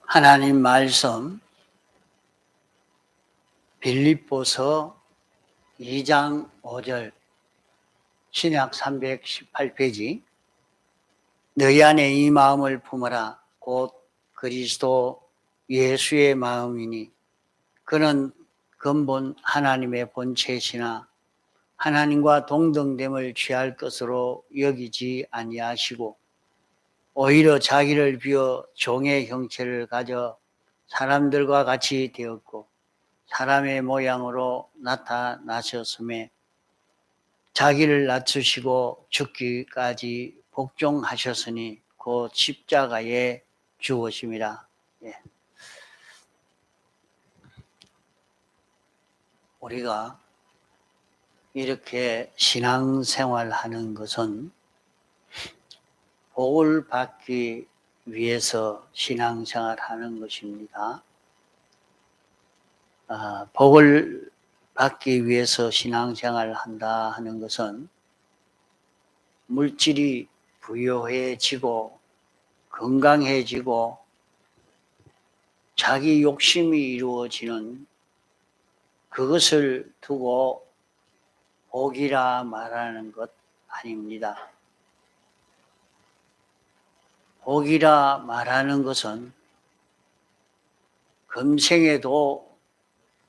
하나님 말씀 빌립보서 2장 5절 신약 318페이지 너희 안에 이 마음을 품어라 곧 그리스도 예수의 마음이니 그는 근본 하나님의 본체시나 하나님과 동등됨을 취할 것으로 여기지 아니하시고 오히려 자기를 비워 종의 형체를 가져 사람들과 같이 되었고 사람의 모양으로 나타나셨음에 자기를 낮추시고 죽기까지 복종하셨으니 곧 십자가에 죽으심이라. 우리가 이렇게 신앙생활하는 것은 복을 받기 위해서 신앙생활하는 것입니다. 복을 받기 위해서 신앙생활을 한다 하는 것은 물질이 부유해지고 건강해지고 자기 욕심이 이루어지는 그것을 두고 복이라 말하는 것 아닙니다. 복이라 말하는 것은 금생에도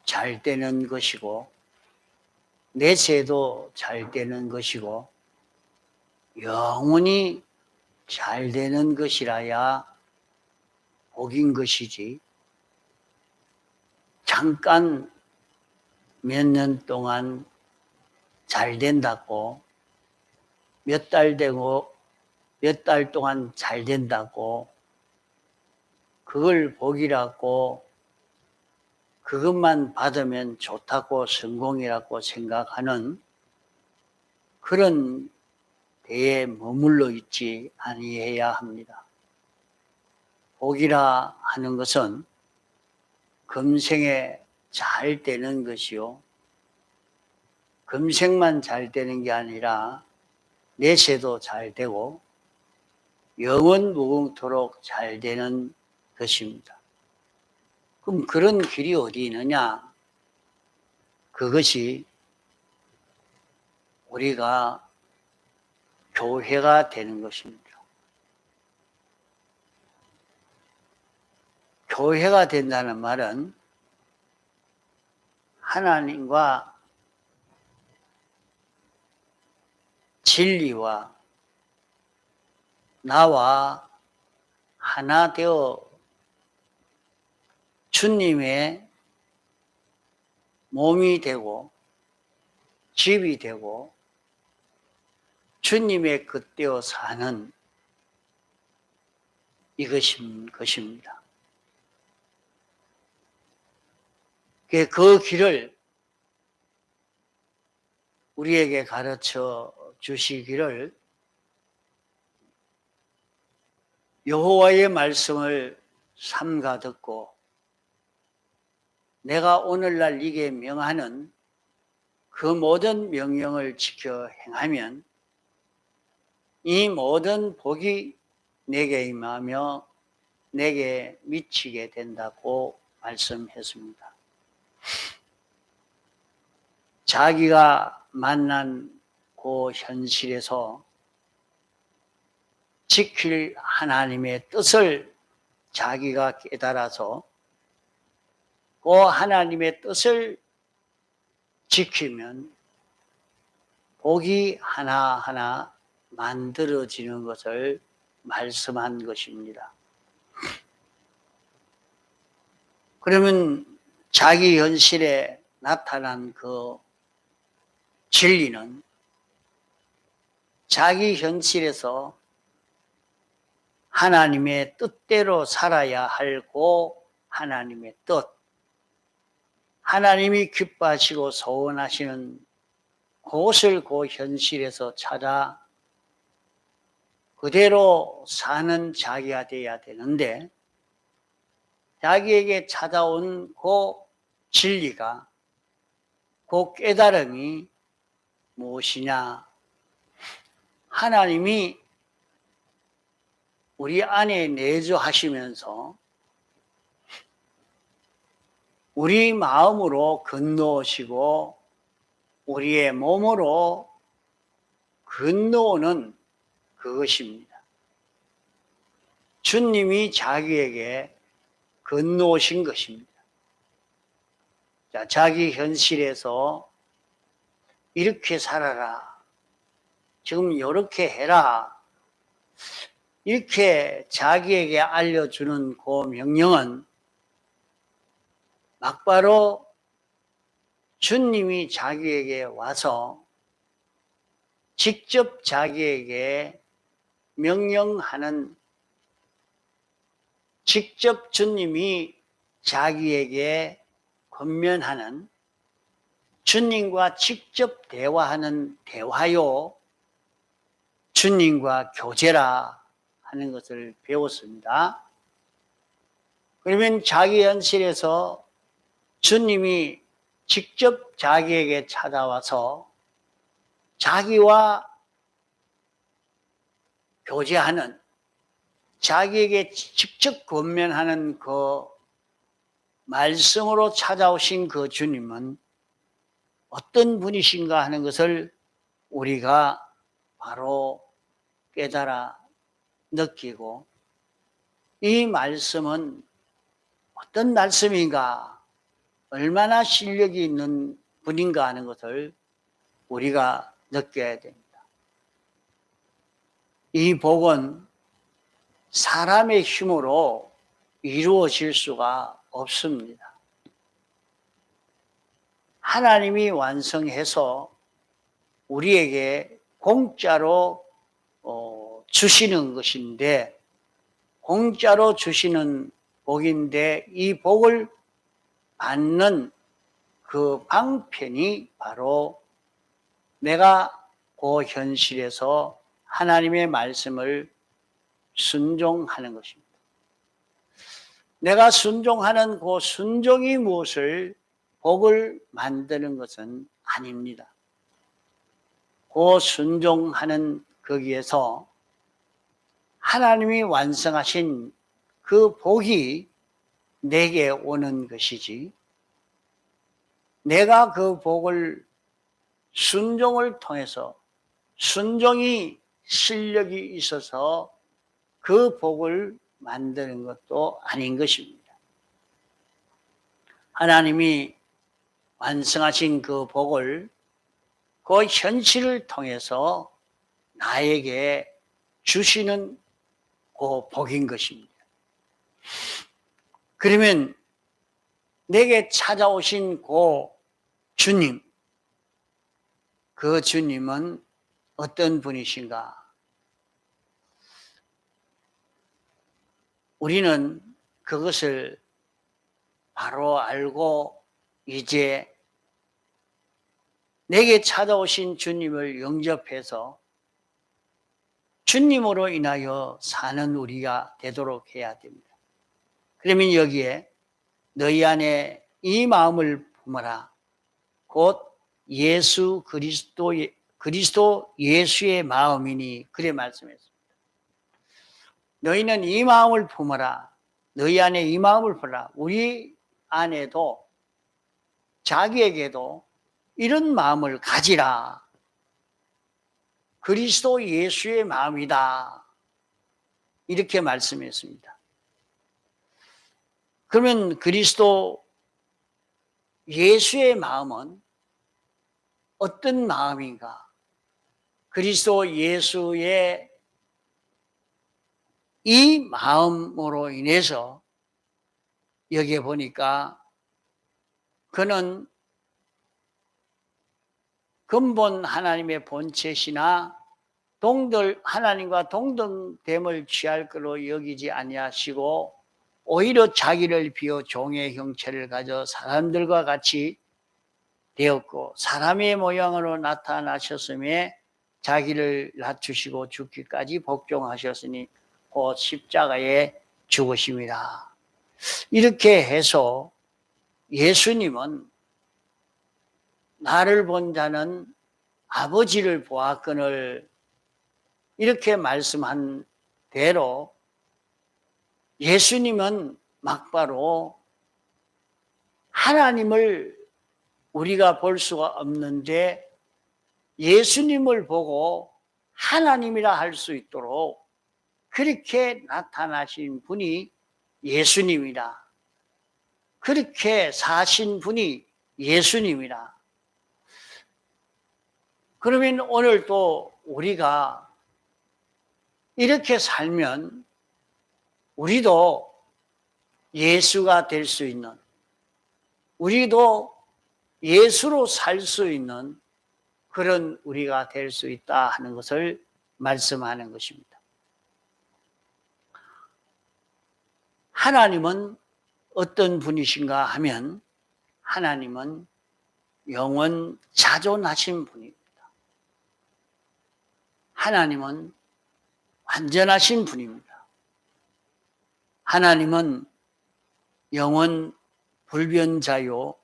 잘 되는 것이고 내세도 잘 되는 것이고 영원히 잘 되는 것이라야 복인 것이지 잠깐 몇 년 동안 잘 된다고 몇 달 되고 몇 달 동안 잘 된다고 그걸 복이라고 그것만 받으면 좋다고 성공이라고 생각하는 그런 데에 머물러 있지 아니해야 합니다. 복이라 하는 것은 금생에 잘 되는 것이요. 금생만 잘 되는 게 아니라 내세도 잘 되고 영원 무궁토록 잘 되는 것입니다. 그럼 그런 길이 어디 있느냐? 그것이 우리가 교회가 되는 것입니다. 교회가 된다는 말은 하나님과 진리와 나와 하나 되어 주님의 몸이 되고 집이 되고 주님의 겉되어 사는 것입니다. 그 길을 우리에게 가르쳐 주시기를 여호와의 말씀을 삼가 듣고 내가 오늘날 네게 명하는 그 모든 명령을 지켜 행하면 이 모든 복이 내게 임하며 내게 미치게 된다고 말씀했습니다. 자기가 만난 그 현실에서 지킬 하나님의 뜻을 자기가 깨달아서 그 하나님의 뜻을 지키면 복이 하나하나 만들어지는 것을 말씀한 것입니다. 그러면 자기 현실에 나타난 그 진리는 자기 현실에서 하나님의 뜻대로 살아야 할고 하나님의 뜻, 하나님이 기뻐하시고 소원하시는 그것을 그 현실에서 찾아 그대로 사는 자기가 되어야 되는데 자기에게 찾아온 그 진리가 그 깨달음이 무엇이냐? 하나님이 우리 안에 내주하시면서 우리 마음으로 건너오시고 우리의 몸으로 건너오는 그것입니다. 주님이 자기에게 건너오신 것입니다. 자, 자기 현실에서 이렇게 살아라. 지금 이렇게 해라. 이렇게 자기에게 알려주는 그 명령은 막바로 주님이 자기에게 와서 직접 자기에게 명령하는, 직접 주님이 자기에게 권면하는, 주님과 직접 대화하는 대화요, 주님과 교제라 하는 것을 배웠습니다. 그러면 자기 현실에서 주님이 직접 자기에게 찾아와서 자기와 교제하는, 자기에게 직접 권면하는 그 말씀으로 찾아오신 그 주님은 어떤 분이신가 하는 것을 우리가 바로 깨달아 느끼고, 이 말씀은 어떤 말씀인가, 얼마나 실력이 있는 분인가 하는 것을 우리가 느껴야 됩니다. 이 복은 사람의 힘으로 이루어질 수가 없습니다. 하나님이 완성해서 우리에게 공짜로 주시는 것인데, 공짜로 주시는 복인데, 이 복을 받는 그 방편이 바로 내가 그 현실에서 하나님의 말씀을 순종하는 것입니다. 내가 순종하는 그 순종이 무엇을 복을 만드는 것은 아닙니다. 그 순종하는 거기에서 하나님이 완성하신 그 복이 내게 오는 것이지, 내가 그 복을 순종을 통해서, 순종이 실력이 있어서 그 복을 만드는 것도 아닌 것입니다. 하나님이 완성하신 그 복을 그 현실을 통해서 나에게 주시는 그 복인 것입니다. 그러면 내게 찾아오신 그 주님, 그 주님은 어떤 분이신가? 우리는 그것을 바로 알고 이제 내게 찾아오신 주님을 영접해서 주님으로 인하여 사는 우리가 되도록 해야 됩니다. 그러면 여기에 너희 안에 이 마음을 품어라. 곧 예수 그리스도 예수의 마음이니, 그래 말씀했습니다. 너희는 이 마음을 품어라. 너희 안에 이 마음을 품어라. 우리 안에도, 자기에게도 이런 마음을 가지라. 그리스도 예수의 마음이다. 이렇게 말씀했습니다. 그러면 그리스도 예수의 마음은 어떤 마음인가? 그리스도 예수의 이 마음으로 인해서 여기에 보니까 그는 근본 하나님의 본체시나 하나님과 동등됨을 취할 것으로 여기지 아니하시고 오히려 자기를 비워 종의 형체를 가져 사람들과 같이 되었고 사람의 모양으로 나타나셨으며 자기를 낮추시고 죽기까지 복종하셨으니 곧 십자가에 죽으심이라. 이렇게 해서 예수님은 나를 본 자는 아버지를 보았거늘, 이렇게 말씀한 대로 예수님은 막바로 하나님을 우리가 볼 수가 없는데 예수님을 보고 하나님이라 할 수 있도록 그렇게 나타나신 분이 예수님이라. 그렇게 사신 분이 예수님이라. 그러면 오늘 또 우리가 이렇게 살면 우리도 예수가 될 수 있는, 우리도 예수로 살 수 있는 그런 우리가 될 수 있다 하는 것을 말씀하는 것입니다. 하나님은 어떤 분이신가 하면 하나님은 영원 자존하신 분입니다. 하나님은 완전하신 분입니다. 하나님은 영원 불변자요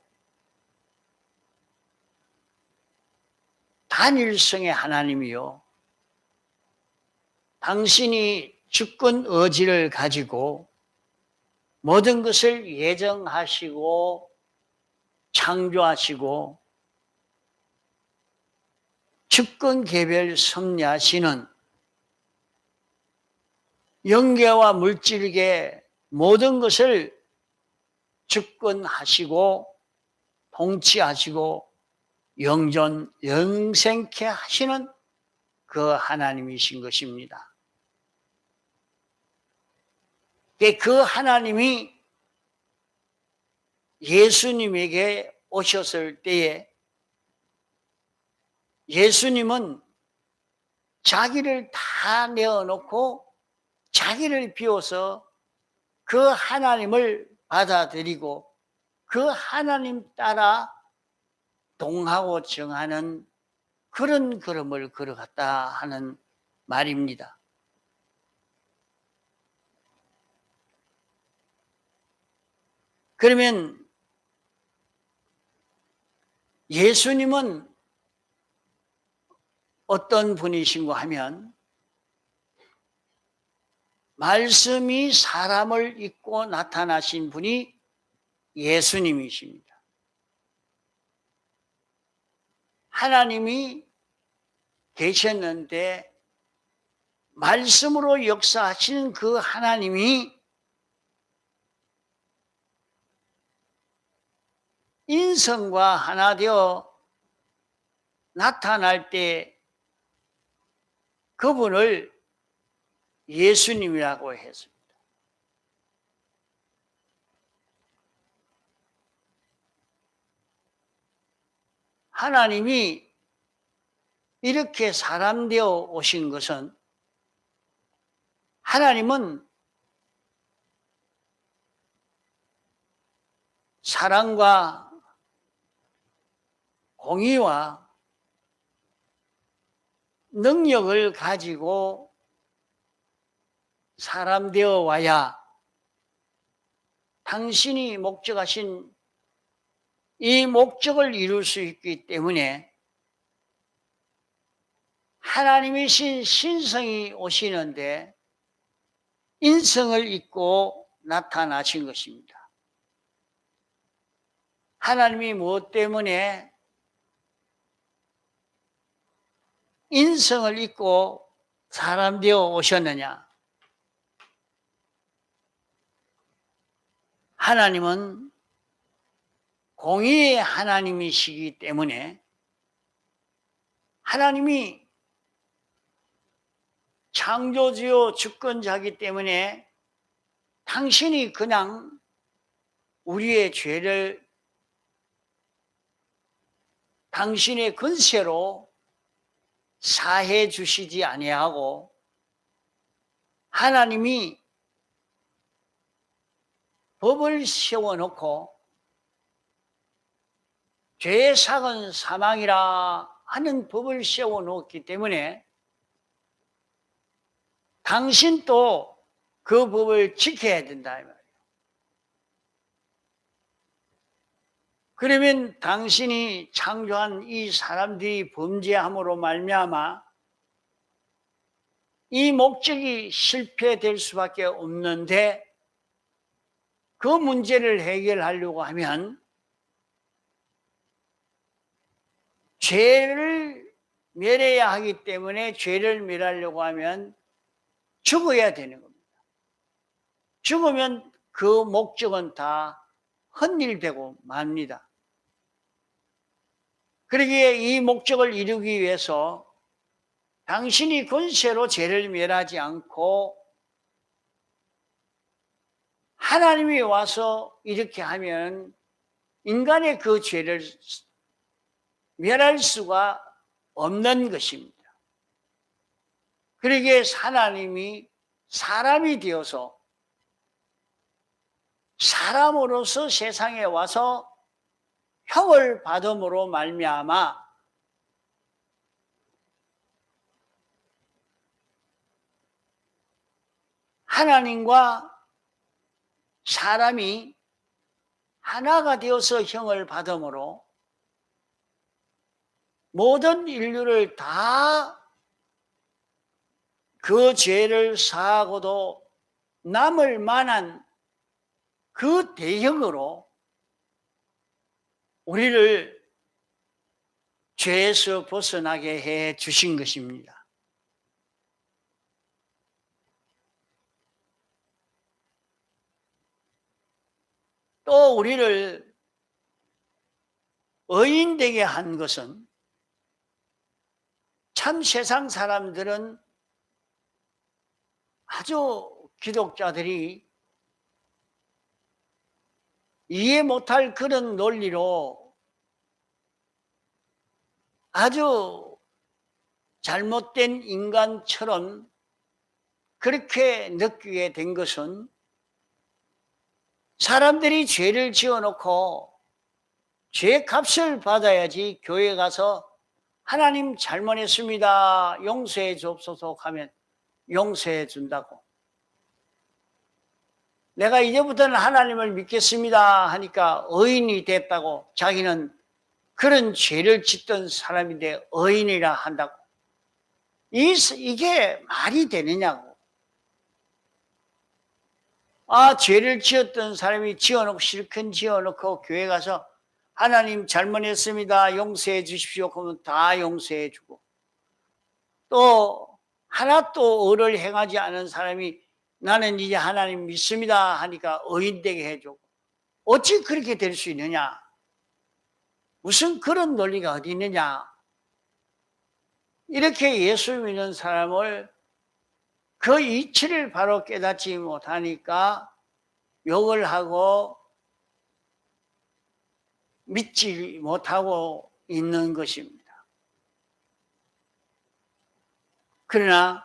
단일성의 하나님이요 당신이 주권 의지를 가지고 모든 것을 예정하시고 창조하시고 주권 개별 섭리하시는 영계와 물질계 모든 것을 주권하시고 통치하시고 영존 영생케 하시는 그 하나님이신 것입니다. 그 하나님이 예수님에게 오셨을 때에 예수님은 자기를 다 내어놓고 자기를 비워서 그 하나님을 받아들이고 그 하나님 따라 동하고 정하는 그런 걸음을 걸어갔다 하는 말입니다. 그러면 예수님은 어떤 분이신고 하면 말씀이 사람을 입고 나타나신 분이 예수님이십니다. 하나님이 계셨는데 말씀으로 역사하시는 그 하나님이 인성과 하나 되어 나타날 때 그분을 예수님이라고 했습니다. 하나님이 이렇게 사람 되어 오신 것은 하나님은 사랑과 공의와 능력을 가지고 사람 되어 와야 당신이 목적하신 이 목적을 이룰 수 있기 때문에 하나님이신 신성이 오시는데 인성을 입고 나타나신 것입니다. 하나님이 무엇 때문에 인성을 입고 사람 되어 오셨느냐? 하나님은 공의의 하나님이시기 때문에 하나님이 창조주요 주권자이기 때문에 당신이 그냥 우리의 죄를 당신의 권세로 사해 주시지 아니하고 하나님이 법을 세워놓고 죄의 삭은 사망이라 하는 법을 세워놓기 때문에 당신도 그 법을 지켜야 된다 이 말이에요. 그러면 당신이 창조한 이 사람들이 범죄함으로 말미암아 이 목적이 실패될 수밖에 없는데 그 문제를 해결하려고 하면 죄를 멸해야 하기 때문에 죄를 멸하려고 하면 죽어야 되는 겁니다. 죽으면 그 목적은 다 헛일되고 맙니다. 그러기에 이 목적을 이루기 위해서 당신이 권세로 죄를 멸하지 않고 하나님이 와서 이렇게 하면 인간의 그 죄를 멸할 수가 없는 것입니다. 그러기에 하나님이 사람이 되어서 사람으로서 세상에 와서 형을 받음으로 말미암아 하나님과 사람이 하나가 되어서 형을 받음으로 모든 인류를 다 그 죄를 사하고도 남을 만한 그 대형으로 우리를 죄에서 벗어나게 해 주신 것입니다. 또 우리를 의인 되게 한 것은 참 세상 사람들은 아주 기독자들이 이해 못할 그런 논리로 아주 잘못된 인간처럼 그렇게 느끼게 된 것은 사람들이 죄를 지어놓고 죄값을 받아야지 교회 가서 하나님 잘못했습니다. 용서해 주옵소서 하면 용서해 준다고. 내가 이제부터는 하나님을 믿겠습니다 하니까 의인이 됐다고 자기는 그런 죄를 짓던 사람인데 의인이라 한다고. 이게 말이 되느냐고. 죄를 지었던 사람이 지어놓고 실컷 지어놓고 교회 가서 하나님 잘못했습니다. 용서해 주십시오. 그러면 다 용서해 주고. 또 하나 또 의를 행하지 않은 사람이 나는 이제 하나님 믿습니다 하니까 의인되게 해주고. 어찌 그렇게 될 수 있느냐? 무슨 그런 논리가 어디 있느냐? 이렇게 예수 믿는 사람을 그 이치를 바로 깨닫지 못하니까 욕을 하고 믿지 못하고 있는 것입니다. 그러나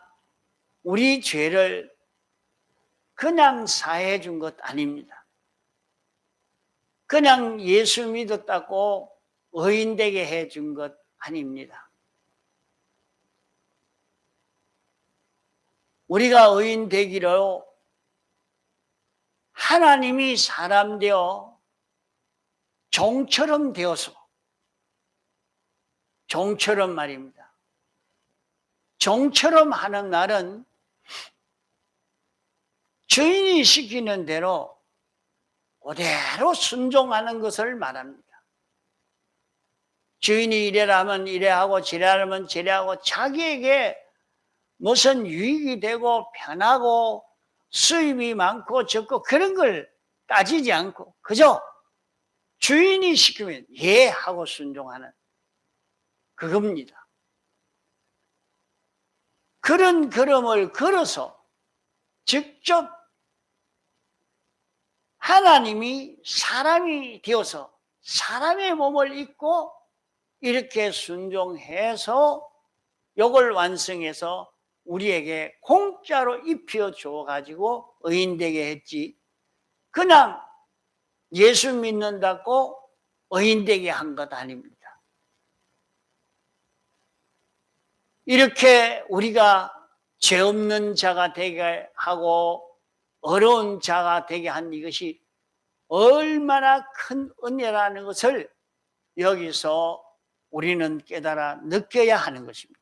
우리 죄를 그냥 사해 준 것 아닙니다. 그냥 예수 믿었다고 의인되게 해 준 것 아닙니다. 우리가 의인 되기로 하나님이 사람 되어 종처럼 되어서, 종처럼 말입니다. 종처럼 하는 날은 주인이 시키는 대로 그대로 순종하는 것을 말합니다. 주인이 이래라면 이래하고 저래라면 저래하고 자기에게 무슨 유익이 되고 편하고 수입이 많고 적고 그런 걸 따지지 않고 그저 주인이 시키면 예 하고 순종하는 그겁니다. 그런 걸음을 걸어서 직접 하나님이 사람이 되어서 사람의 몸을 입고 이렇게 순종해서 이걸 완성해서 우리에게 공짜로 입혀줘 가지고 의인되게 했지 그냥 예수 믿는다고 의인되게 한 것 아닙니다. 이렇게 우리가 죄 없는 자가 되게 하고 어려운 자가 되게 한 이것이 얼마나 큰 은혜라는 것을 여기서 우리는 깨달아 느껴야 하는 것입니다.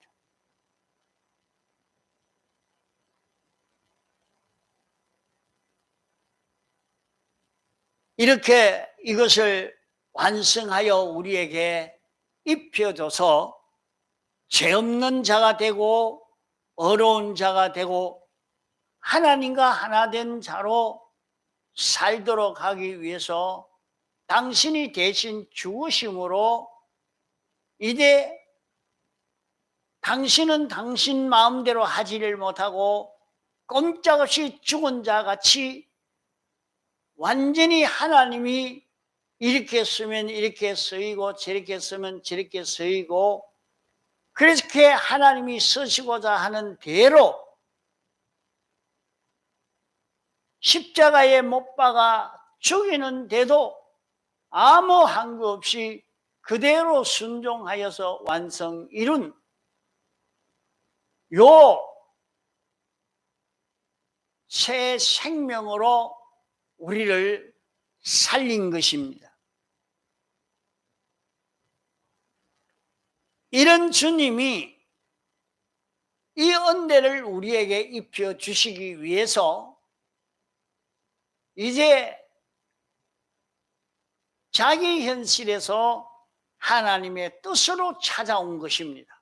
이렇게 이것을 완성하여 우리에게 입혀줘서 죄 없는 자가 되고 어려운 자가 되고 하나님과 하나 된 자로 살도록 하기 위해서 당신이 대신 죽으심으로 이제 당신은 당신 마음대로 하지를 못하고 꼼짝없이 죽은 자 같이 완전히 하나님이 이렇게 쓰면 이렇게 쓰이고 저렇게 쓰면 저렇게 쓰이고 그렇게 하나님이 쓰시고자 하는 대로 십자가에 못 박아 죽이는데도 아무 한거 없이 그대로 순종하여서 완성 이룬 요 새 생명으로 우리를 살린 것입니다. 이런 주님이 이 은혜를 우리에게 입혀 주시기 위해서 이제 자기 현실에서 하나님의 뜻으로 찾아온 것입니다.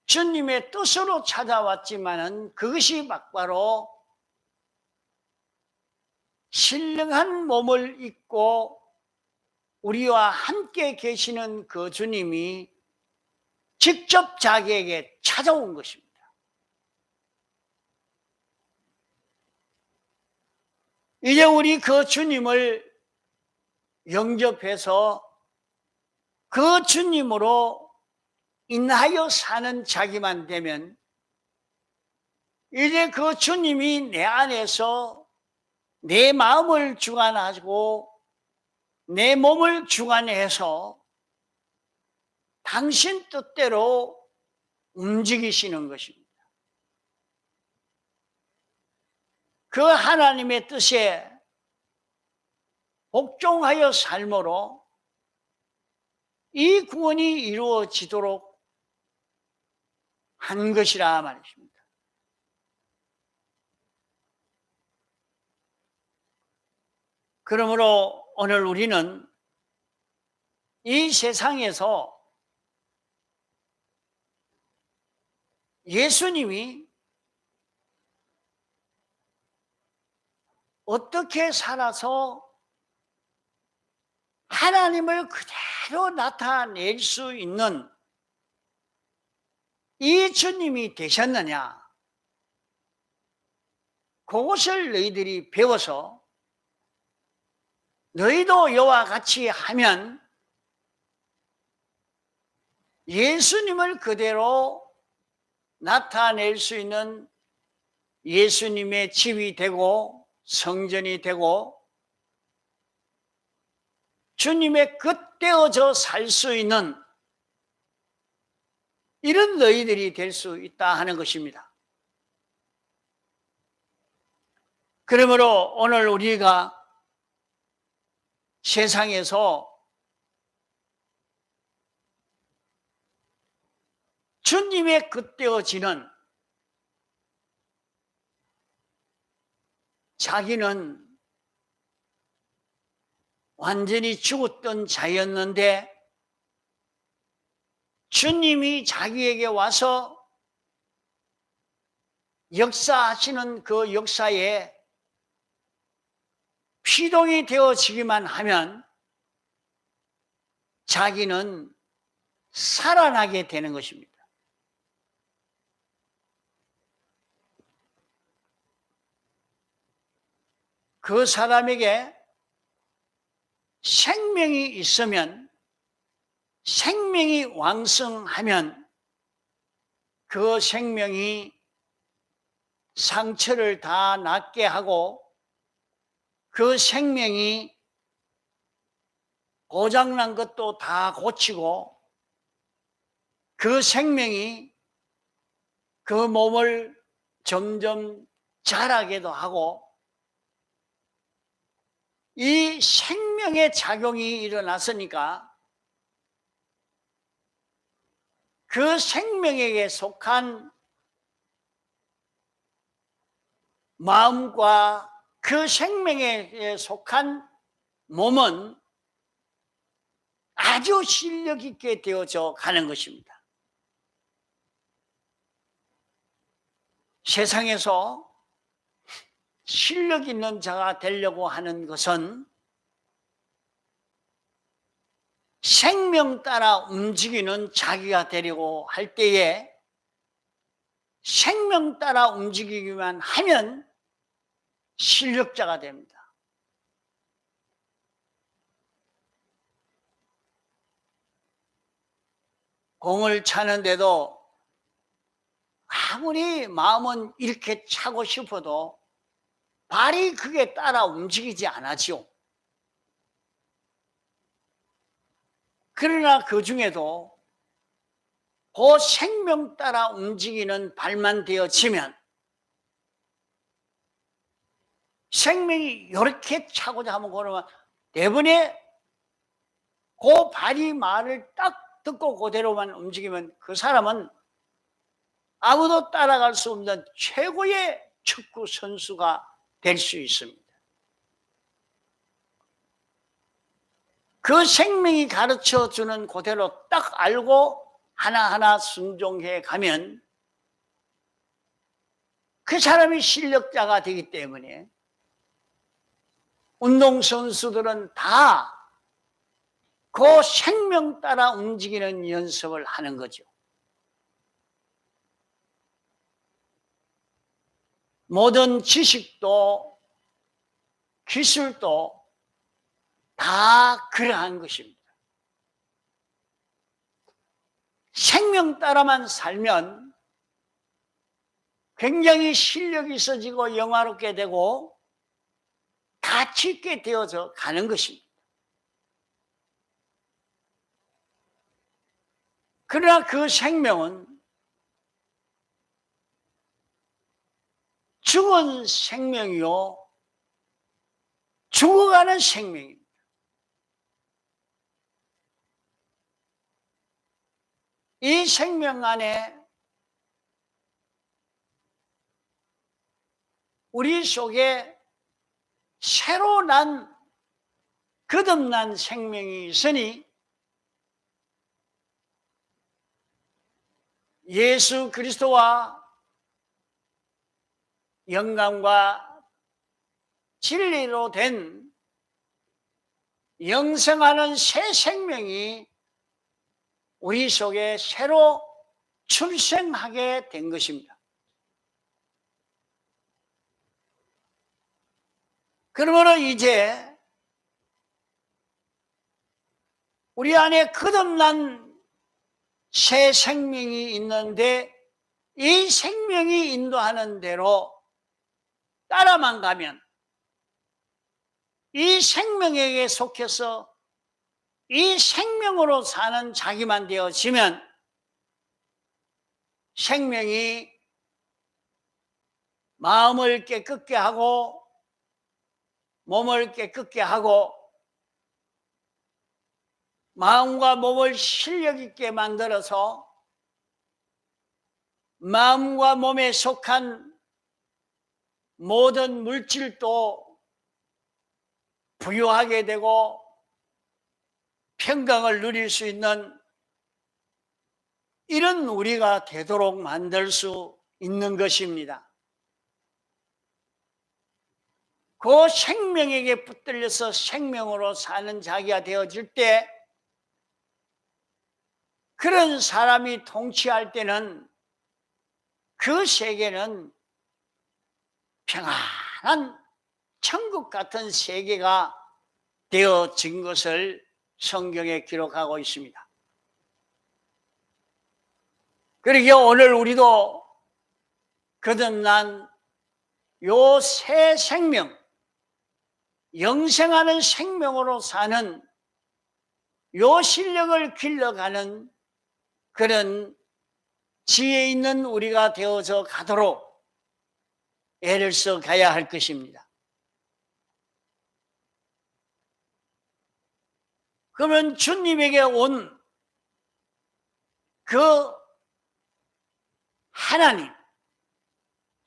주님의 뜻으로 찾아왔지만은 그것이 막바로 신령한 몸을 입고 우리와 함께 계시는 그 주님이 직접 자기에게 찾아온 것입니다. 이제 우리 그 주님을 영접해서 그 주님으로 인하여 사는 자기만 되면 이제 그 주님이 내 안에서 내 마음을 주관하고 내 몸을 주관해서 당신 뜻대로 움직이시는 것입니다. 그 하나님의 뜻에 복종하여 삶으로 이 구원이 이루어지도록 한 것이라 말입니다. 그러므로 오늘 우리는 이 세상에서 예수님이 어떻게 살아서 하나님을 그대로 나타낼 수 있는 이 주님이 되셨느냐? 그것을 너희들이 배워서 너희도 이와 같이 하면 예수님을 그대로 나타낼 수 있는 예수님의 집이 되고 성전이 되고 주님의 겉되어져 살 수 있는 이런 너희들이 될 수 있다 하는 것입니다. 그러므로 오늘 우리가 세상에서 주님의 겉되어지는 자기는 완전히 죽었던 자였는데 주님이 자기에게 와서 역사하시는 그 역사에 피동이 되어지기만 하면 자기는 살아나게 되는 것입니다. 그 사람에게 생명이 있으면 생명이 왕성하면 그 생명이 상처를 다 낫게 하고 그 생명이 고장난 것도 다 고치고 그 생명이 그 몸을 점점 자라게도 하고 이 생명의 작용이 일어났으니까 그 생명에게 속한 마음과 그 생명에 속한 몸은 아주 실력 있게 되어져 가는 것입니다. 세상에서 실력 있는 자가 되려고 하는 것은 생명 따라 움직이는 자기가 되려고 할 때에 생명 따라 움직이기만 하면 실력자가 됩니다. 공을 차는데도 아무리 마음은 이렇게 차고 싶어도 발이 그게 따라 움직이지 않았지요. 그러나 그 중에도 그 생명 따라 움직이는 발만 되어지면 생명이 이렇게 차고자 하면 그러면 대번에 그 발이 말을 딱 듣고 그대로만 움직이면 그 사람은 아무도 따라갈 수 없는 최고의 축구 선수가 될 수 있습니다. 그 생명이 가르쳐 주는 그대로 딱 알고 하나하나 순종해 가면 그 사람이 실력자가 되기 때문에 운동선수들은 다 그 생명 따라 움직이는 연습을 하는 거죠. 모든 지식도 기술도 다 그러한 것입니다. 생명 따라만 살면 굉장히 실력이 있어지고 영화롭게 되고 가치 있게 되어져 가는 것입니다. 그러나 그 생명은 죽은 생명이요, 죽어가는 생명입니다. 이 생명 안에 우리 속에 새로 난 거듭난 생명이 있으니 예수 그리스도와 영감과 진리로 된 영생하는 새 생명이 우리 속에 새로 출생하게 된 것입니다. 그러므로 이제 우리 안에 거듭난 새 생명이 있는데 이 생명이 인도하는 대로 따라만 가면 이 생명에게 속해서 이 생명으로 사는 자기만 되어지면 생명이 마음을 깨끗게 하고 몸을 깨끗게 하고 마음과 몸을 실력 있게 만들어서 마음과 몸에 속한 모든 물질도 부유하게 되고 평강을 누릴 수 있는 이런 우리가 되도록 만들 수 있는 것입니다. 그 생명에게 붙들려서 생명으로 사는 자기가 되어질 때 그런 사람이 통치할 때는 그 세계는 평안한 천국 같은 세계가 되어진 것을 성경에 기록하고 있습니다. 그러기에 오늘 우리도 거듭난 요 새 생명, 영생하는 생명으로 사는 요 실력을 길러가는 그런 지혜 있는 우리가 되어져 가도록 애를 써 가야 할 것입니다. 그러면 주님에게 온 그 하나님,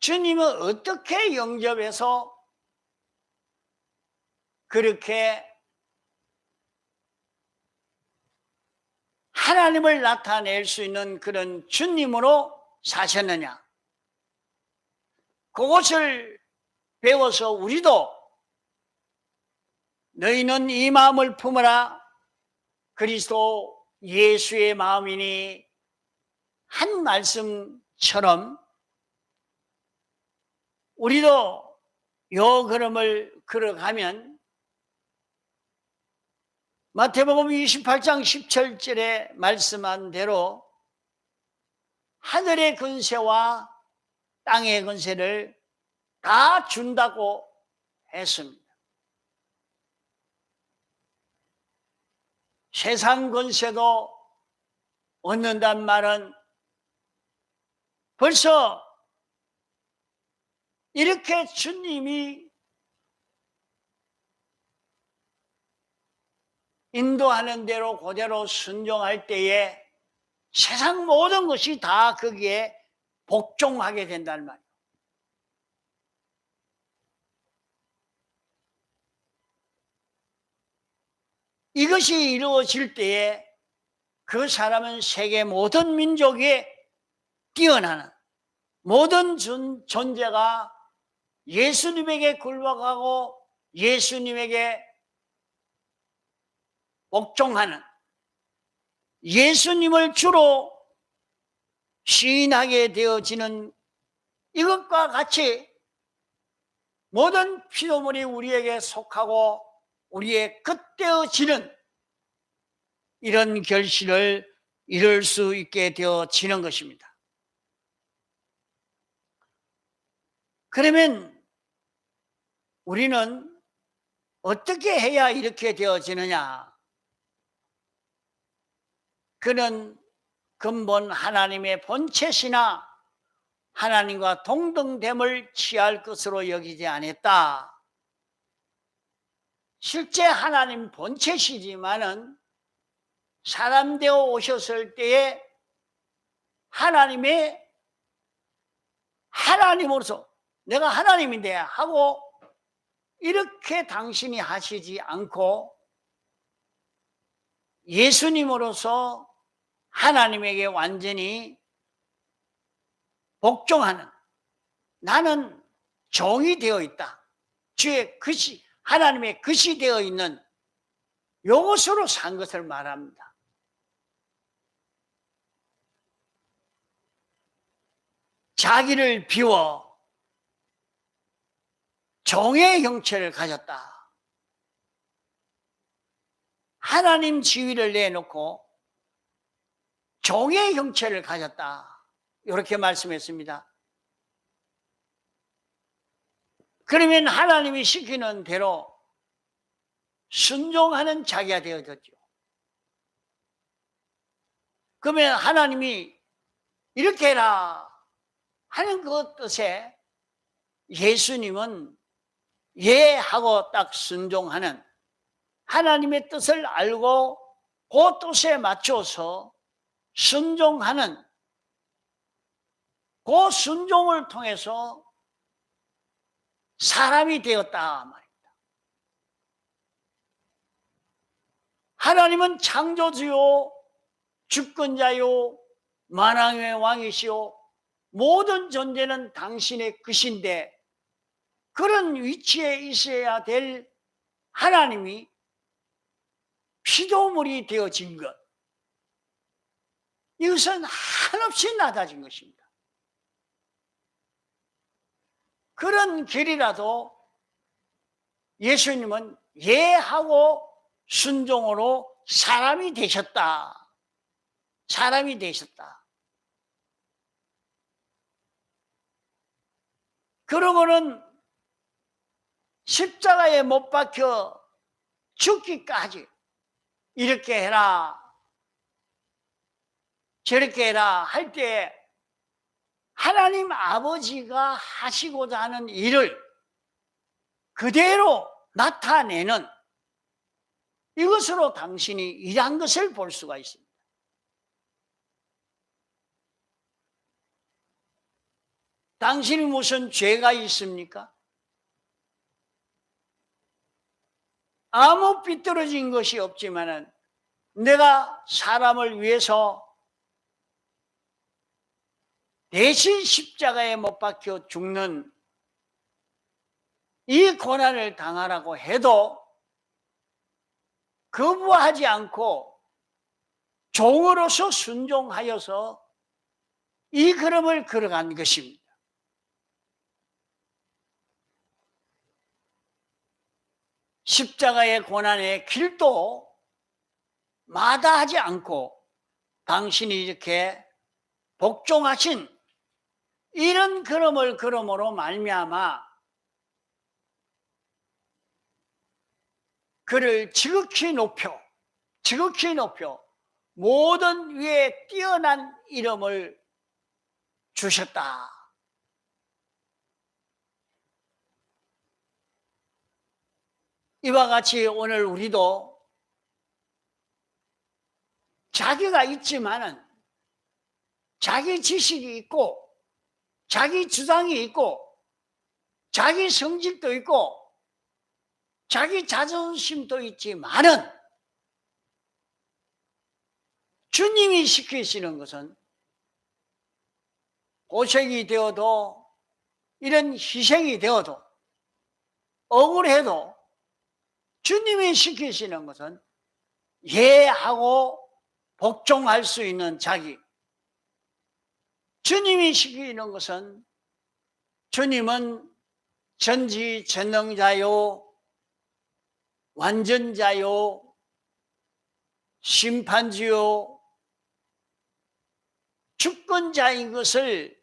주님은 어떻게 영접해서 그렇게 하나님을 나타낼 수 있는 그런 주님으로 사셨느냐? 그것을 배워서 우리도 너희는 이 마음을 품으라. 그리스도 예수의 마음이니 한 말씀처럼 우리도 요 걸음을 걸어가면 마태복음 28장 17절에 말씀한 대로 하늘의 권세와 땅의 권세를 다 준다고 했습니다. 세상 권세도 얻는단 말은 벌써 이렇게 주님이 인도하는 대로 그대로 순종할 때에 세상 모든 것이 다 거기에 복종하게 된단 말이에요. 이것이 이루어질 때에 그 사람은 세계 모든 민족에 뛰어나는 모든 존재가 예수님에게 굴복하고 예수님에게 복종하는, 예수님을 주로 시인하게 되어지는 이것과 같이 모든 피조물이 우리에게 속하고 우리의 끝되어지는 이런 결실을 이룰 수 있게 되어지는 것입니다. 그러면 우리는 어떻게 해야 이렇게 되어지느냐? 그는 근본 하나님의 본체시나 하나님과 동등됨을 취할 것으로 여기지 않았다. 실제 하나님 본체시지만은 사람 되어 오셨을 때에 하나님으로서 내가 하나님인데 하고 이렇게 당신이 하시지 않고 예수님으로서 하나님에게 완전히 복종하는, 나는 종이 되어 있다, 주의 것이, 하나님의 것이 되어 있는 이것으로 산 것을 말합니다. 자기를 비워 종의 형체를 가졌다. 하나님 지위를 내놓고 종의 형체를 가졌다. 이렇게 말씀했습니다. 그러면 하나님이 시키는 대로 순종하는 자기가 되어졌죠. 그러면 하나님이 이렇게 해라 하는 그 뜻에 예수님은 예 하고 딱 순종하는, 하나님의 뜻을 알고 그 뜻에 맞춰서 순종하는, 그 순종을 통해서 사람이 되었다 말입니다. 하나님은 창조주요 주권자요 만왕의 왕이시요 모든 존재는 당신의 것인데 그런 위치에 있어야 될 하나님이 피조물이 되어진 것, 이것은 한없이 낮아진 것입니다. 그런 길이라도 예수님은 예하고 순종으로 사람이 되셨다. 사람이 되셨다. 그러고는 십자가에 못 박혀 죽기까지 이렇게 해라 저렇게 해라 할 때 하나님 아버지가 하시고자 하는 일을 그대로 나타내는 이것으로 당신이 일한 것을 볼 수가 있습니다. 당신이 무슨 죄가 있습니까? 아무 삐뚤어진 것이 없지만은 내가 사람을 위해서 대신 십자가에 못 박혀 죽는 이 고난을 당하라고 해도 거부하지 않고 종으로서 순종하여서 이 걸음을 걸어간 것입니다. 십자가의 고난의 길도 마다하지 않고 당신이 이렇게 복종하신 이런 걸음을 걸음으로 말미암아 그를 지극히 높여 모든 위에 뛰어난 이름을 주셨다. 이와 같이 오늘 우리도 자기가 있지만은 자기 지식이 있고 자기 주장이 있고 자기 성질도 있고 자기 자존심도 있지만은 주님이 시키시는 것은 고생이 되어도 이런 희생이 되어도 억울해도 주님이 시키시는 것은 예하고 복종할 수 있는 자기. 주님이 시키는 것은 주님은 전지전능자요 완전자요 심판주요 주권자인 것을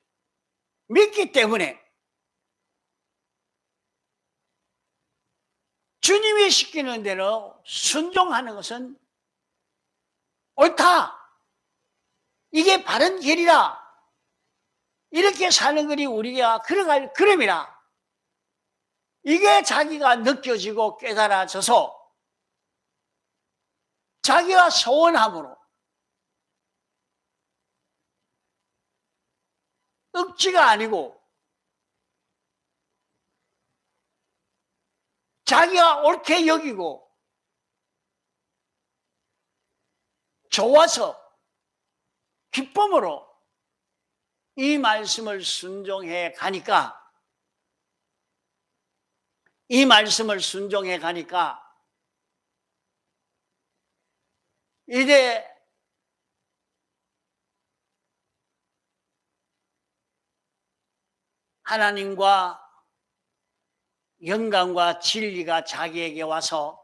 믿기 때문에 주님이 시키는 대로 순종하는 것은 옳다. 이게 바른 길이라. 이렇게 사는 것이 우리가 걸어갈 걸음이라. 이게 자기가 느껴지고 깨달아져서 자기가 소원함으로 억지가 아니고 자기가 옳게 여기고 좋아서 기쁨으로 이 말씀을 순종해 가니까 이제 하나님과 영광과 진리가 자기에게 와서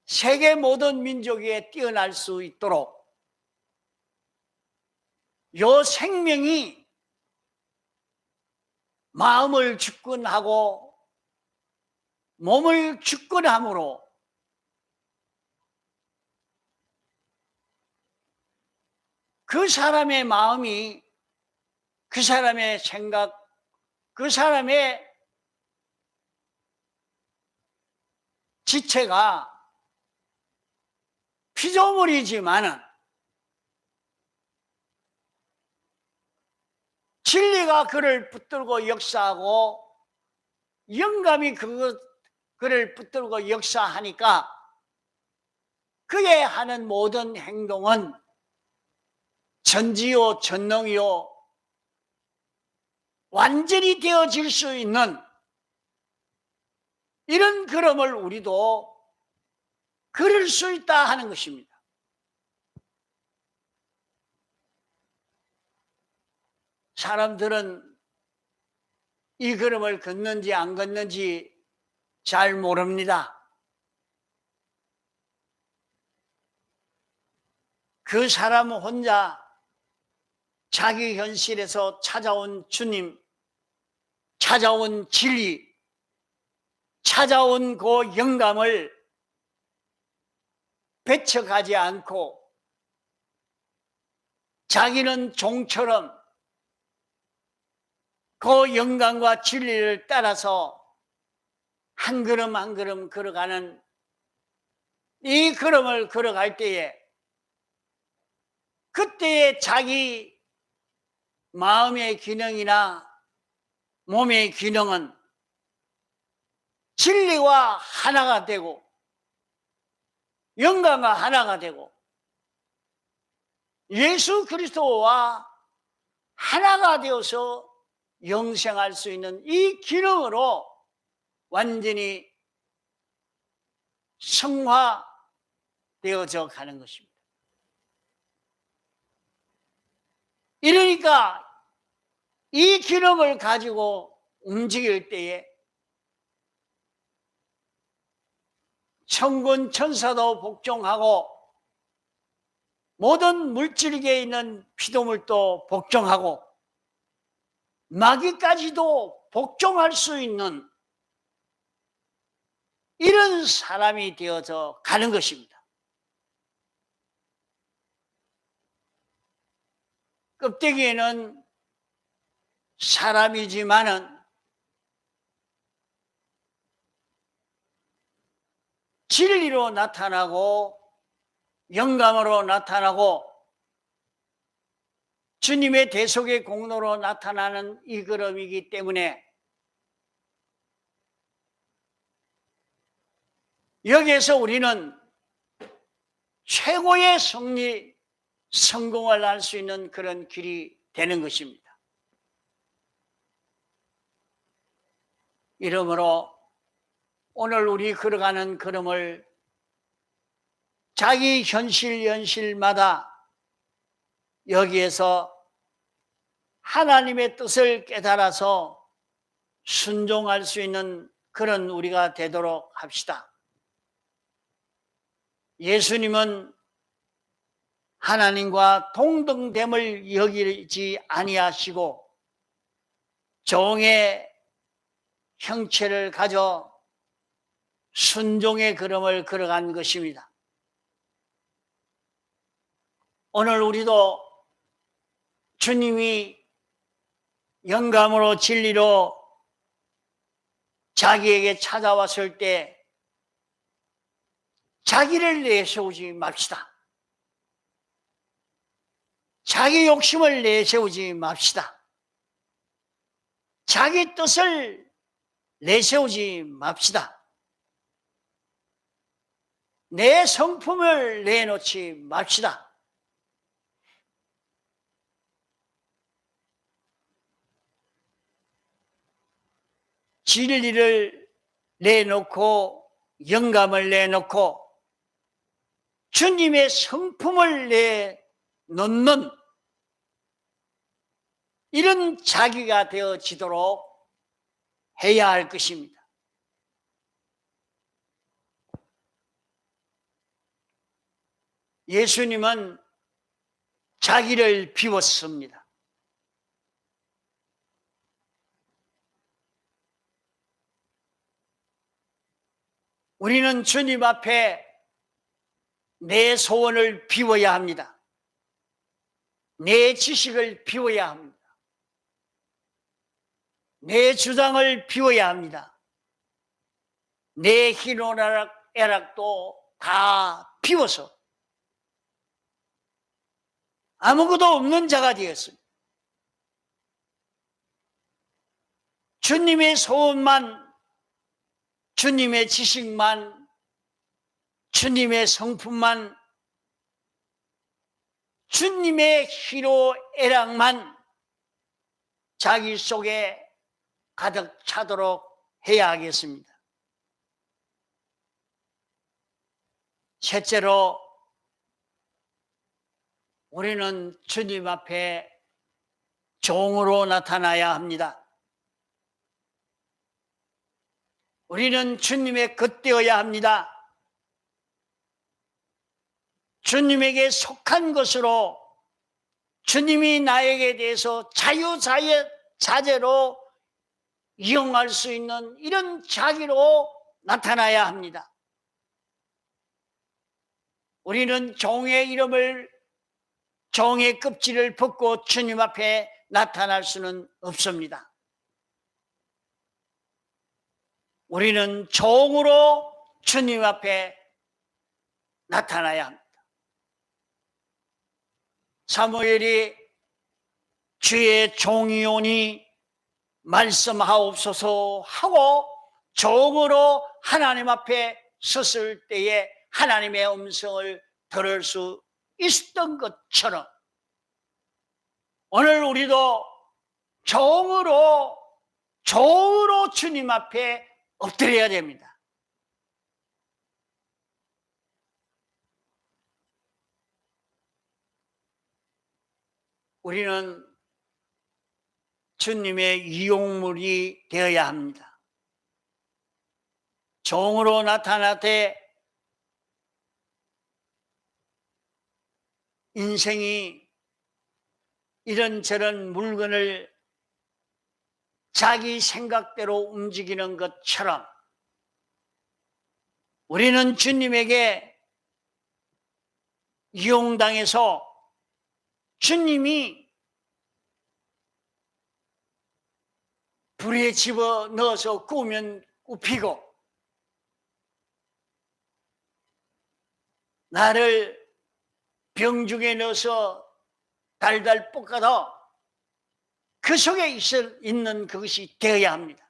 세계 모든 민족에 뛰어날 수 있도록 요 생명이 마음을 주권하고 몸을 주권함으로 그 사람의 마음이 그 사람의 생각 그 사람의 지체가 피조물이지만은 진리가 그를 붙들고 역사하고 영감이 그를 붙들고 역사하니까 그의 하는 모든 행동은 전지요 전능이요 완전히 되어질 수 있는 이런 걸음을 우리도 걸을 수 있다 하는 것입니다. 사람들은 이 걸음을 걷는지 안 걷는지 잘 모릅니다. 그 사람은 혼자 자기 현실에서 찾아온 주님, 찾아온 진리, 찾아온 그 영감을 배척하지 않고 자기는 종처럼 그 영감과 진리를 따라서 한 걸음 한 걸음 걸어가는 이 걸음을 걸어갈 때에 그때의 자기 마음의 기능이나 몸의 기능은 진리와 하나가 되고 영광과 하나가 되고 예수 그리스도와 하나가 되어서 영생할 수 있는 이 기능으로 완전히 성화되어져 가는 것입니다. 이러니까 이 기능을 가지고 움직일 때에 천군 천사도 복종하고 모든 물질계에 있는 피조물도 복종하고 마귀까지도 복종할 수 있는 이런 사람이 되어져 가는 것입니다. 껍데기에는 사람이지만은 진리로 나타나고 영감으로 나타나고 주님의 대속의 공로로 나타나는 이 그릇이기 때문에 여기에서 우리는 최고의 성공을 할 수 있는 그런 길이 되는 것입니다. 이러므로 오늘 우리 걸어가는 걸음을 자기 현실마다 여기에서 하나님의 뜻을 깨달아서 순종할 수 있는 그런 우리가 되도록 합시다. 예수님은 하나님과 동등됨을 여기지 아니하시고 종의 형체를 가져 순종의 걸음을 걸어간 것입니다. 오늘 우리도 주님이 영감으로 진리로 자기에게 찾아왔을 때 자기를 내세우지 맙시다. 자기 욕심을 내세우지 맙시다. 자기 뜻을 내세우지 맙시다. 내 성품을 내놓지 맙시다. 진리를 내놓고 영감을 내놓고 주님의 성품을 내놓는 이런 자기가 되어지도록 해야 할 것입니다. 예수님은 자기를 비웠습니다. 우리는 주님 앞에 내 소원을 비워야 합니다. 내 지식을 비워야 합니다. 내 주장을 비워야 합니다. 내 희노애락도 다 비워서 아무것도 없는 자가 되었습니다. 주님의 소원만, 주님의 지식만, 주님의 성품만, 주님의 희노애락만 자기 속에 가득 차도록 해야 하겠습니다. 셋째로 우리는 주님 앞에 종으로 나타나야 합니다. 우리는 주님의 것 되어야 합니다. 주님에게 속한 것으로 주님이 나에게 대해서 자유자재로 이용할 수 있는 이런 자기로 나타나야 합니다. 우리는 종의 껍질을 벗고 주님 앞에 나타날 수는 없습니다. 우리는 종으로 주님 앞에 나타나야 합니다. 사무엘이 주의 종이오니 말씀하옵소서 하고 종으로 하나님 앞에 섰을 때에 하나님의 음성을 들을 수 있었던 것처럼 오늘 우리도 종으로 주님 앞에 엎드려야 됩니다. 우리는 주님의 이용물이 되어야 합니다. 종으로 나타나되 인생이 이런저런 물건을 자기 생각대로 움직이는 것처럼 우리는 주님에게 이용당해서 주님이 불에 집어넣어서 구우면 굽히고 나를 병중에 넣어서 달달 볶아도 그 속에 있는 그것이 되어야 합니다.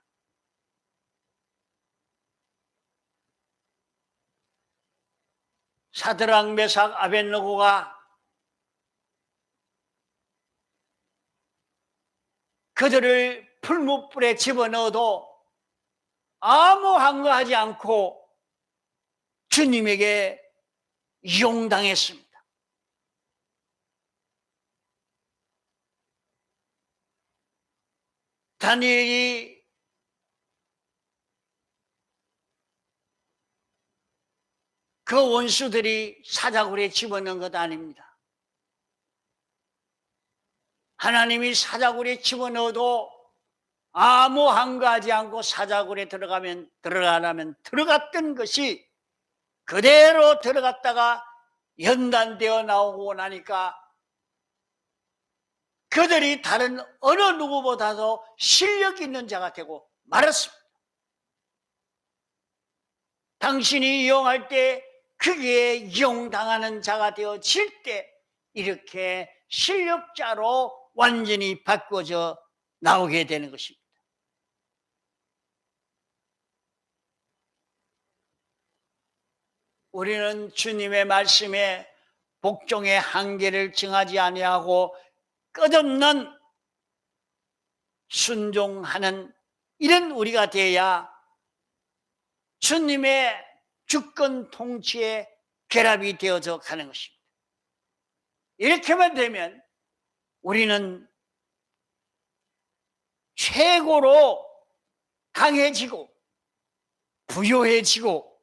사드락, 메삭, 아벳느고가 그들을 풀무불에 집어넣어도 아무 항거하지 않고 주님에게 이용당했습니다. 다니엘이 그 원수들이 사자굴에 집어넣은 것 아닙니다. 하나님이 사자굴에 집어넣어도 아무 항거하지 않고 사자굴에 들어가라면 들어갔던 것이 그대로 들어갔다가 연단되어 나오고 나니까 그들이 다른 어느 누구보다도 실력 있는 자가 되고 말았습니다. 당신이 이용할 때 그게 이용당하는 자가 되어질 때 이렇게 실력자로 완전히 바꿔져 나오게 되는 것입니다. 우리는 주님의 말씀에 복종의 한계를 정하지 아니하고 끝없는 순종하는 이런 우리가 되어야 주님의 주권 통치에 결합이 되어져 가는 것입니다. 이렇게만 되면 우리는 최고로 강해지고 부요해지고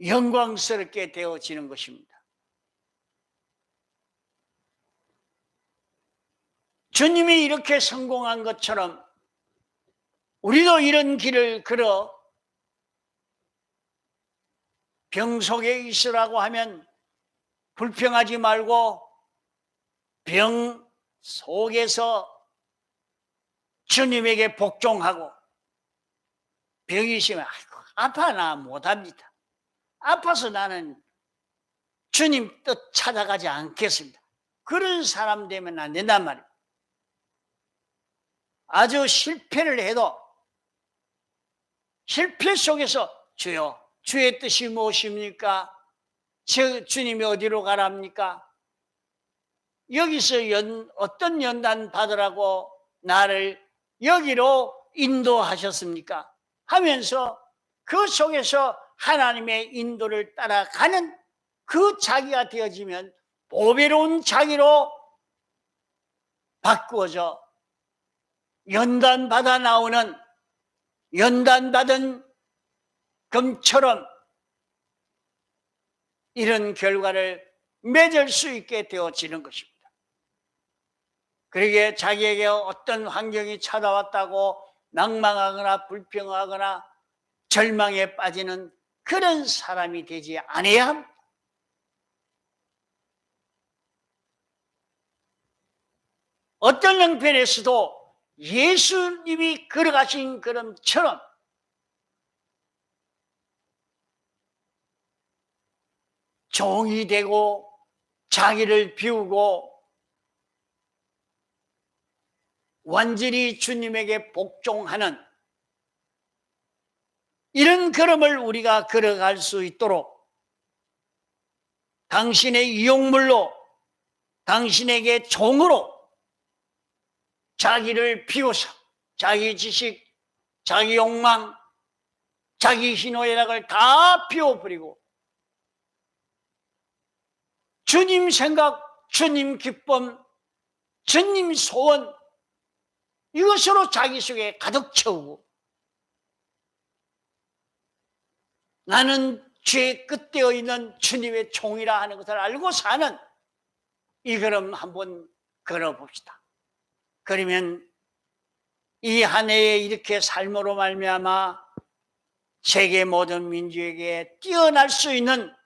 영광스럽게 되어지는 것입니다. 주님이 이렇게 성공한 것처럼 우리도 이런 길을 걸어 병 속에 있으라고 하면 불평하지 말고 병 속에서 주님에게 복종하고 병이 있으면 아파 나 못합니다. 아파서 나는 주님 뜻 찾아가지 않겠습니다. 그런 사람 되면 안 된단 말이에요. 아주 실패를 해도 실패 속에서 주여 주의 뜻이 무엇입니까? 주님이 어디로 가랍니까? 여기서 어떤 연단 받으라고 나를 여기로 인도하셨습니까? 하면서 그 속에서 하나님의 인도를 따라가는 그 자기가 되어지면 보배로운 자기로 바꾸어져 연단받아 나오는 연단받은 금처럼 이런 결과를 맺을 수 있게 되어지는 것입니다. 그러기에 자기에게 어떤 환경이 찾아왔다고 낭망하거나 불평하거나 절망에 빠지는 그런 사람이 되지 않아야 합니다. 어떤 형편에서도 예수님이 걸어가신 걸음처럼 종이 되고 자기를 비우고 완전히 주님에게 복종하는 이런 걸음을 우리가 걸어갈 수 있도록 당신의 유용물로, 당신에게 종으로 자기를 비워서 자기 지식, 자기 욕망, 자기 희노애락을 다 비워버리고 주님 생각, 주님 기쁨, 주님 소원 이것으로 자기 속에 가득 채우고 나는 죄의 끝되어 있는 주님의 종이라 하는 것을 알고 사는 이 걸음 한번 걸어봅시다. 그러면 이 한 해에 이렇게 삶으로 말미암아 세계 모든 민족에게 뛰어날 수 있는